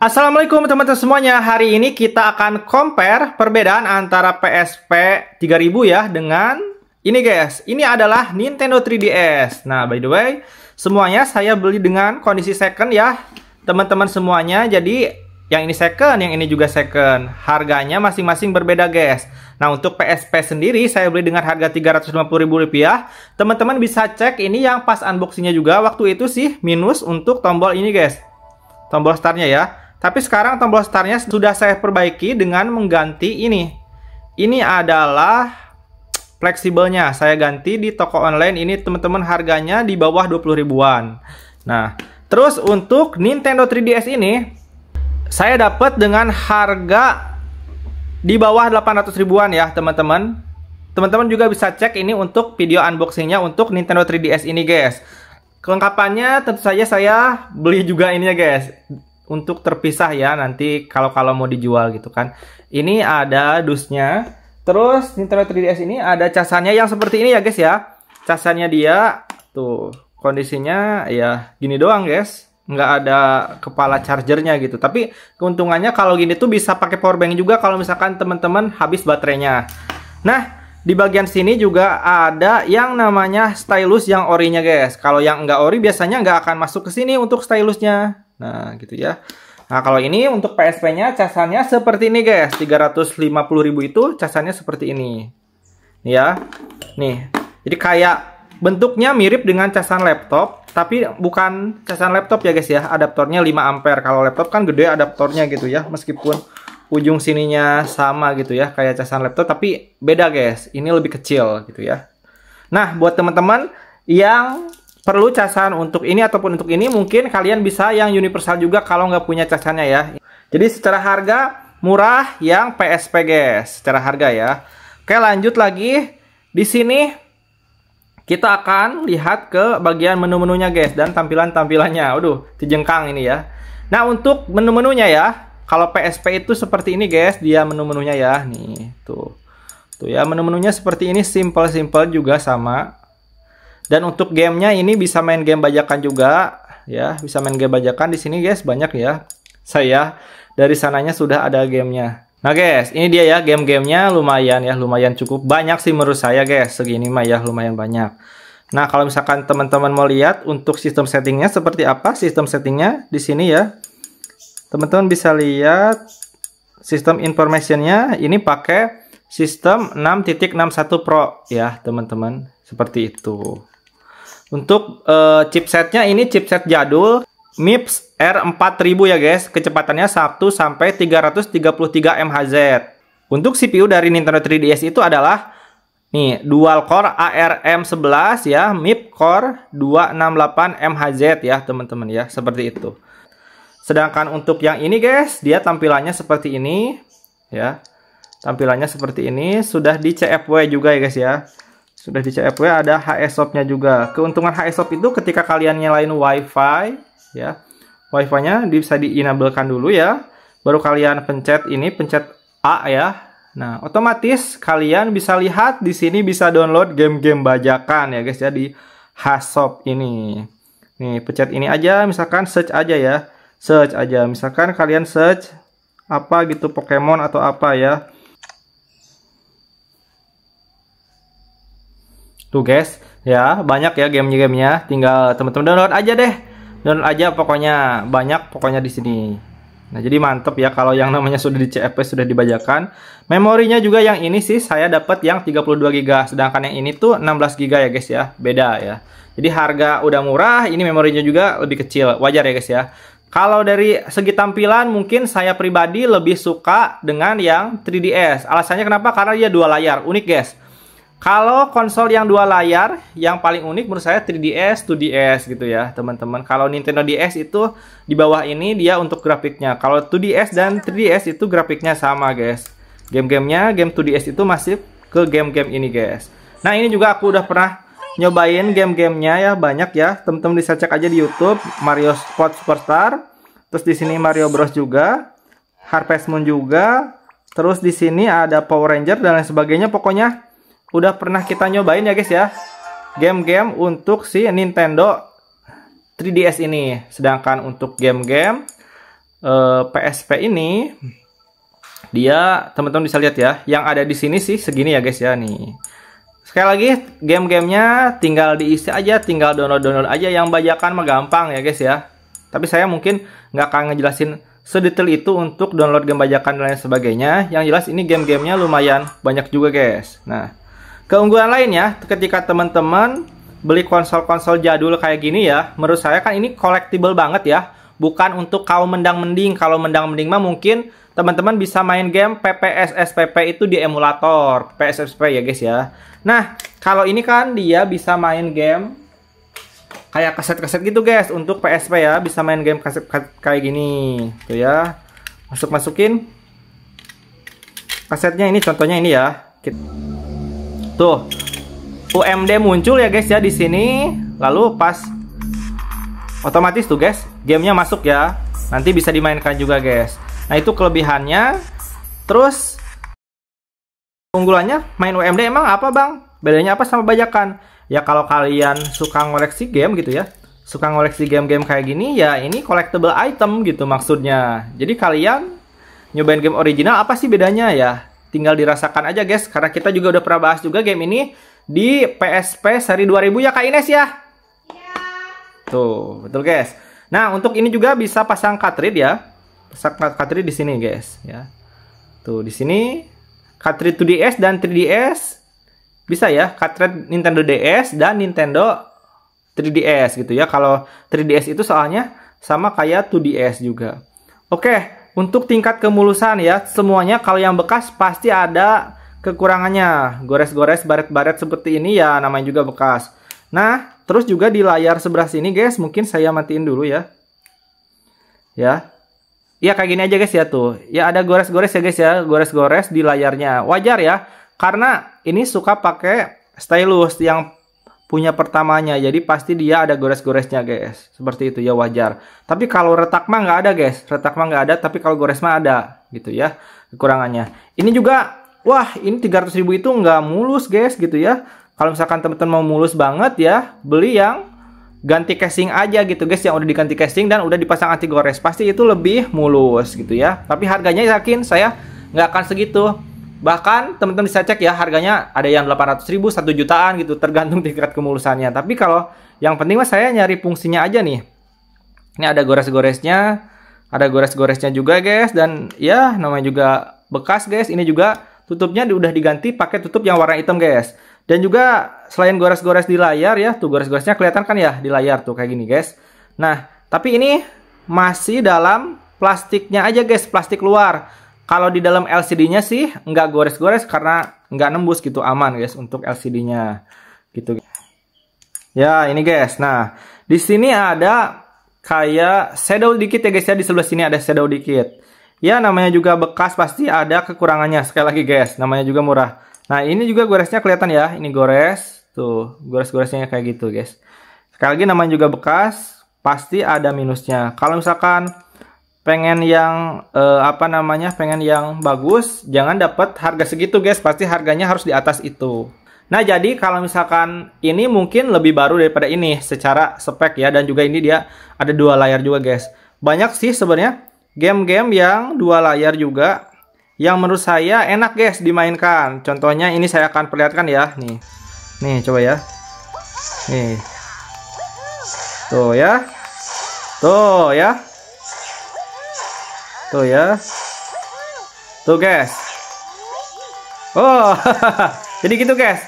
Assalamualaikum teman-teman semuanya. Hari ini kita akan compare perbedaan antara PSP 3000 ya dengan ini guys. Ini adalah Nintendo 3DS. Nah, by the way, semuanya saya beli dengan kondisi second ya, teman-teman semuanya. Jadi yang ini second, yang ini juga second. Harganya masing-masing berbeda guys. Nah, untuk PSP sendiri saya beli dengan harga Rp350.000. Teman-teman bisa cek ini yang pas unboxingnya juga. Waktu itu sih minus untuk tombol ini guys, tombol startnya ya. Tapi sekarang tombol startnya sudah saya perbaiki dengan mengganti ini. Ini adalah fleksibelnya. Saya ganti di toko online ini teman-teman, harganya di bawah 20 ribuan. Nah, terus untuk Nintendo 3DS ini saya dapat dengan harga di bawah 800 ribuan ya teman-teman. Teman-teman juga bisa cek ini untuk video unboxingnya untuk Nintendo 3DS ini guys. Kelengkapannya tentu saja saya beli juga ini ya guys, untuk terpisah ya, nanti kalau mau dijual gitu kan. Ini ada dusnya. Terus Nintendo 3DS ini ada casannya yang seperti ini ya guys ya. Casannya dia tuh kondisinya ya gini doang guys, nggak ada kepala chargernya gitu. Tapi keuntungannya kalau gini tuh bisa pakai power bank juga kalau misalkan teman-teman habis baterainya. Nah, di bagian sini juga ada yang namanya stylus yang orinya guys. Kalau yang nggak ori biasanya nggak akan masuk ke sini untuk stylusnya. Nah, gitu ya. Nah, kalau ini untuk PSP-nya casannya seperti ini guys. 350.000 itu casannya seperti ini. Nih ya. Nih. Jadi kayak bentuknya mirip dengan casan laptop, tapi bukan casan laptop ya guys ya. Adaptornya 5 ampere. Kalau laptop kan gede adaptornya gitu ya. Meskipun ujung sininya sama gitu ya, kayak casan laptop, tapi beda guys. Ini lebih kecil gitu ya. Nah, buat teman-teman yang perlu casan untuk ini ataupun untuk ini, mungkin kalian bisa yang universal juga kalau nggak punya casannya ya. Jadi secara harga murah yang PSP guys, secara harga ya. Oke, lanjut lagi. Di sini kita akan lihat ke bagian menu-menunya guys dan tampilan-tampilannya. Waduh, dijengkang ini ya. Nah, untuk menu-menunya ya, kalau PSP itu seperti ini guys, dia menu-menunya ya. Nih, tuh. Tuh ya, menu-menunya seperti ini, simple-simple juga sama. Dan untuk gamenya ini bisa main game bajakan juga ya, bisa main game bajakan di sini guys, banyak ya. Saya dari sananya sudah ada gamenya. Nah guys, ini dia ya game-gamenya, lumayan ya, lumayan cukup banyak sih menurut saya guys. Segini mah ya lumayan banyak. Nah, kalau misalkan teman-teman mau lihat untuk sistem settingnya seperti apa, sistem settingnya di sini ya. Teman-teman bisa lihat sistem informationnya ini pakai sistem 6.61 Pro ya teman-teman, seperti itu. Untuk chipsetnya ini chipset jadul MIPS R4000 ya guys. Kecepatannya 1 sampai 333 MHz. Untuk CPU dari Nintendo 3DS itu adalah nih dual core ARM11 ya, MIP core 268 MHz ya teman-teman ya, seperti itu. Sedangkan untuk yang ini guys, dia tampilannya seperti ini ya. Tampilannya seperti ini, sudah di CFW juga ya guys ya. Sudah di CFW, ada HSOP-nya juga. Keuntungan HSOP itu ketika kalian nyalain WiFi ya. WiFi-nya bisa di-enablekan dulu ya. Baru kalian pencet ini, pencet A ya. Nah, otomatis kalian bisa lihat di sini bisa download game-game bajakan ya guys ya di HSOP ini. Nih, pencet ini aja, misalkan search aja ya. Search aja. Misalkan kalian search apa gitu, Pokemon atau apa ya. Tuh guys, ya banyak ya game-gamenya. Tinggal teman-teman download aja deh. Download aja pokoknya, banyak pokoknya di sini. Nah, jadi mantep ya kalau yang namanya sudah di CFP, sudah dibajakan. Memorinya juga yang ini sih saya dapat yang 32 GB, sedangkan yang ini tuh 16 GB ya guys ya. Beda ya. Jadi harga udah murah, ini memorinya juga lebih kecil. Wajar ya guys ya. Kalau dari segi tampilan mungkin saya pribadi lebih suka dengan yang 3DS. Alasannya kenapa? Karena dia dua layar, unik guys. Kalau konsol yang dua layar, yang paling unik menurut saya 3DS, 2DS gitu ya teman-teman. Kalau Nintendo DS itu di bawah ini dia untuk grafiknya. Kalau 2DS dan 3DS itu grafiknya sama guys. Game-gamenya, game 2DS itu masih ke game-game ini guys. Nah, ini juga aku udah pernah nyobain game-gamenya ya, banyak ya. Teman-teman bisa cek aja di YouTube, Mario Sport Superstar. Terus di sini Mario Bros juga, Harvest Moon juga. Terus di sini ada Power Ranger dan lain sebagainya. Pokoknya udah pernah kita nyobain ya guys ya, game-game untuk si Nintendo 3DS ini. Sedangkan untuk game-game PSP ini, dia teman-teman bisa lihat ya, yang ada di sini sih segini ya guys ya nih. Sekali lagi, game-gamenya tinggal diisi aja, tinggal download aja, yang bajakan mah gampang ya guys ya. Tapi saya mungkin nggak akan ngejelasin sedetail itu untuk download game bajakan dan lain sebagainya. Yang jelas ini game-gamenya lumayan banyak juga guys. Nah, keunggulan lainnya ketika teman-teman beli konsol-konsol jadul kayak gini ya, menurut saya kan ini collectible banget ya. Bukan untuk kaum mendang-mending. Kalau mendang-mending mah mungkin teman-teman bisa main game PPSSPP itu di emulator PSSP ya guys ya. Nah, kalau ini kan dia bisa main game kayak kaset-kaset gitu guys. Untuk PSP ya, bisa main game kaset kayak gini tuh ya. Masukin kasetnya, ini contohnya ini ya. Tuh, UMD muncul ya guys ya di sini. Lalu pas otomatis tuh guys, gamenya masuk ya. Nanti bisa dimainkan juga guys. Nah, itu kelebihannya. Terus unggulannya main UMD emang apa bang? Bedanya apa sama bajakan? Ya kalau kalian suka ngoleksi game gitu ya, suka ngoleksi game-game kayak gini ya, ini collectible item gitu maksudnya. Jadi kalian nyobain game original, apa sih bedanya ya? Tinggal dirasakan aja guys, karena kita juga udah pernah bahas juga game ini di PSP seri 2000 ya Kak Ines ya? Iya. Tuh, betul guys. Nah, untuk ini juga bisa pasang cartridge ya. Pasang cartridge di sini guys ya. Tuh, di sini cartridge 2DS dan 3DS bisa ya, cartridge Nintendo DS dan Nintendo 3DS gitu ya. Kalau 3DS itu soalnya sama kayak 2DS juga. Oke, untuk tingkat kemulusan ya, semuanya kalau yang bekas pasti ada kekurangannya. Gores-gores, baret-baret seperti ini ya namanya juga bekas. Nah, terus juga di layar sebelah sini guys, mungkin saya matiin dulu ya. Ya. Ya kayak gini aja guys ya tuh. Ya ada gores-gores ya guys ya, gores-gores di layarnya. Wajar ya, karena ini suka pakai stylus yang punya pertamanya. Jadi pasti dia ada gores-goresnya guys. Seperti itu ya, wajar. Tapi kalau retak mah nggak ada guys. Retak mah nggak ada, tapi kalau gores mah ada. Gitu ya, kekurangannya. Ini juga, wah ini 300.000 itu nggak mulus guys gitu ya. Kalau misalkan teman-teman mau mulus banget ya, beli yang ganti casing aja gitu guys, yang udah diganti casing dan udah dipasang anti gores, pasti itu lebih mulus gitu ya. Tapi harganya yakin saya nggak akan segitu. Bahkan teman-teman bisa cek ya, harganya ada yang 800.000, 1 jutaan gitu, tergantung tingkat kemulusannya. Tapi kalau yang penting mas saya nyari fungsinya aja nih. Ini ada gores-goresnya, ada gores-goresnya juga guys, dan ya namanya juga bekas guys. Ini juga tutupnya udah diganti pakai tutup yang warna hitam guys. Dan juga selain gores-gores di layar ya, tuh gores-goresnya kelihatan kan ya di layar tuh kayak gini guys. Nah, tapi ini masih dalam plastiknya aja guys, plastik luar. Kalau di dalam LCD-nya sih nggak gores-gores karena nggak nembus gitu, aman guys untuk LCD-nya gitu. Ya ini guys, nah di sini ada kayak shadow dikit ya guys ya, di sebelah sini ada shadow dikit. Ya namanya juga bekas pasti ada kekurangannya, sekali lagi guys, namanya juga murah. Nah ini juga goresnya kelihatan ya, ini gores, tuh gores-goresnya kayak gitu guys. Sekali lagi namanya juga bekas, pasti ada minusnya. Kalau misalkan pengen yang pengen yang bagus, jangan dapat harga segitu guys, pasti harganya harus di atas itu. Nah jadi kalau misalkan ini mungkin lebih baru daripada ini secara spek ya, dan juga ini dia ada 2 layar juga guys. Banyak sih sebenarnya game-game yang 2 layar juga yang menurut saya enak guys dimainkan. Contohnya ini saya akan perlihatkan ya, nih coba ya, nih tuh ya, tuh guys. Oh jadi gitu guys,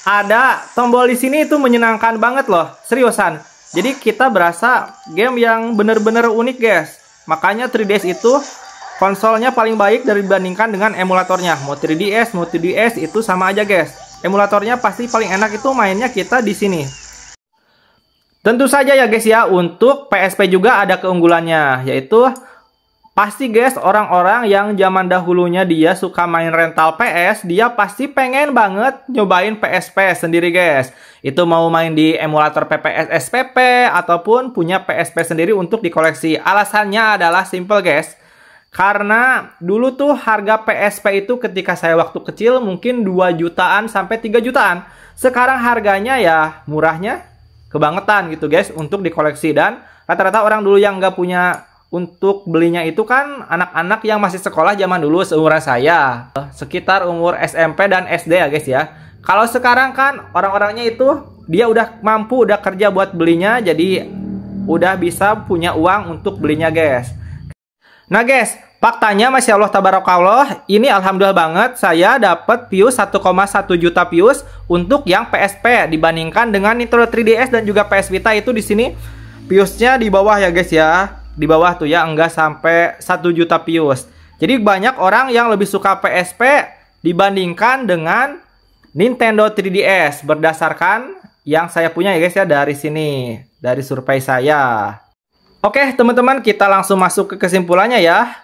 ada tombol di sini itu menyenangkan banget loh, seriusan. Jadi kita berasa game yang bener-bener unik guys. Makanya 3DS itu konsolnya paling baik dibandingkan dengan emulatornya. Mau 3DS, mau 2DS itu sama aja guys. Emulatornya pasti paling enak itu mainnya kita di sini. Tentu saja ya guys ya, untuk PSP juga ada keunggulannya, yaitu pasti guys orang-orang yang zaman dahulunya dia suka main rental PS, dia pasti pengen banget nyobain PSP sendiri guys. Itu mau main di emulator PPSSPP ataupun punya PSP sendiri untuk dikoleksi. Alasannya adalah simple guys. Karena dulu tuh harga PSP itu ketika saya waktu kecil mungkin 2 jutaan sampai 3 jutaan. Sekarang harganya ya murahnya kebangetan gitu guys untuk dikoleksi. Dan rata-rata orang dulu yang nggak punya untuk belinya itu kan anak-anak yang masih sekolah zaman dulu seumuran saya. Sekitar umur SMP dan SD ya guys ya. Kalau sekarang kan orang-orangnya itu dia udah mampu, udah kerja buat belinya. Jadi udah bisa punya uang untuk belinya guys. Nah guys, faktanya Masya Allah Tabarakallah, ini Alhamdulillah banget saya dapat views 1,1 juta views untuk yang PSP dibandingkan dengan Nintendo 3DS dan juga PS Vita. Itu di sini viewsnya di bawah ya guys ya. Di bawah tuh ya, enggak sampai 1 juta views. Jadi banyak orang yang lebih suka PSP dibandingkan dengan Nintendo 3DS berdasarkan yang saya punya ya guys ya, dari sini, dari survei saya. Oke teman-teman, kita langsung masuk ke kesimpulannya ya.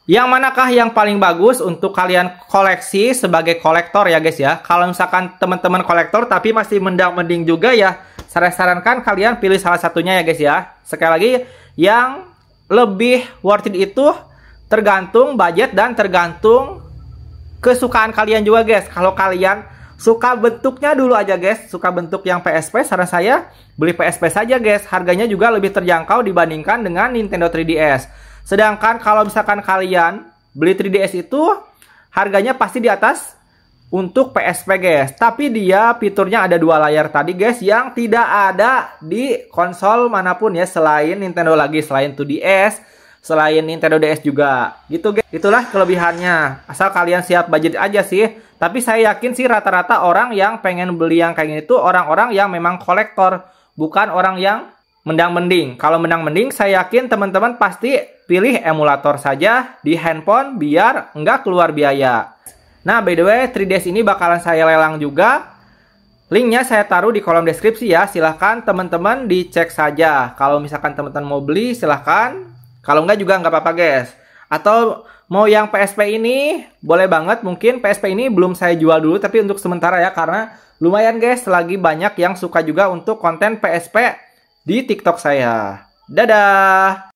Yang manakah yang paling bagus untuk kalian koleksi sebagai kolektor ya guys ya. Kalau misalkan teman-teman kolektor tapi masih mending juga ya, saya sarankan kalian pilih salah satunya ya guys ya. Sekali lagi, yang lebih worth it itu tergantung budget dan tergantung kesukaan kalian juga guys. Kalau kalian suka bentuknya dulu aja guys, suka bentuk yang PSP, saran saya beli PSP saja guys. Harganya juga lebih terjangkau dibandingkan dengan Nintendo 3DS. Sedangkan kalau misalkan kalian beli 3DS itu harganya pasti di atas untuk PSP guys. Tapi dia fiturnya ada 2 layar tadi guys, yang tidak ada di konsol manapun ya, selain Nintendo lagi, selain 2DS, selain Nintendo DS juga. Gitu guys. Itulah kelebihannya. Asal kalian siap budget aja sih. Tapi saya yakin sih rata-rata orang yang pengen beli yang kayak gini tuh orang-orang yang memang kolektor, bukan orang yang mendang-mending. Kalau mendang-mending, saya yakin teman-teman pasti pilih emulator saja di handphone biar nggak keluar biaya. Nah, by the way, 3DS ini bakalan saya lelang juga. Linknya saya taruh di kolom deskripsi ya. Silahkan teman-teman dicek saja. Kalau misalkan teman-teman mau beli, silahkan. Kalau nggak juga nggak apa-apa guys. Atau mau yang PSP ini, boleh banget. Mungkin PSP ini belum saya jual dulu, tapi untuk sementara ya. Karena lumayan guys, lagi banyak yang suka juga untuk konten PSP di TikTok saya. Dadah!